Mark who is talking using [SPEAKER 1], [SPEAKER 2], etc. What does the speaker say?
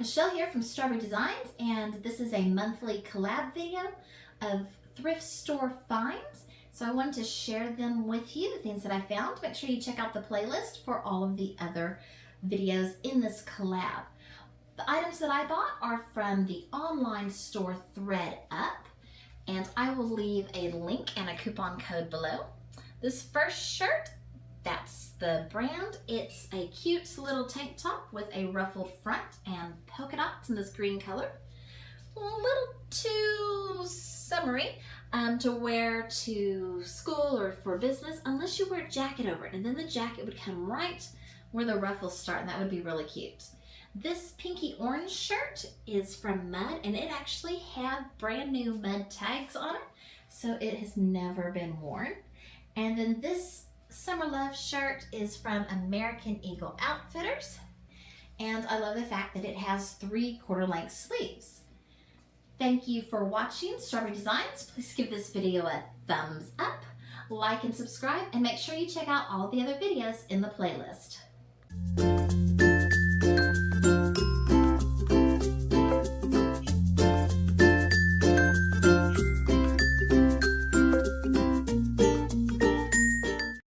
[SPEAKER 1] Michelle here from Straw-Bearie Designs, and this is a monthly collab video of thrift store finds. So I wanted to share them with you, the things that I found. Make sure you check out the playlist for all of the other videos in this collab. The items that I bought are from the online store Thrift, and I will leave a link and a coupon code below. This first shirt, that's the brand. It's a cute little tank top with a ruffled front and polka dots in this green color. A little too summery to wear to school or for business, unless you wear a jacket over it, and then the jacket would come right where the ruffles start, and that would be really cute. This pinky orange shirt is from Mud, and it actually had brand new Mud tags on it, so it has never been worn. And then this Summer Love shirt is from American Eagle Outfitters, and I love the fact that it has 3/4 length sleeves. Thank you for watching Straw-Bearie Designs. Please give this video a thumbs up, like and subscribe, and make sure you check out all the other videos in the playlist.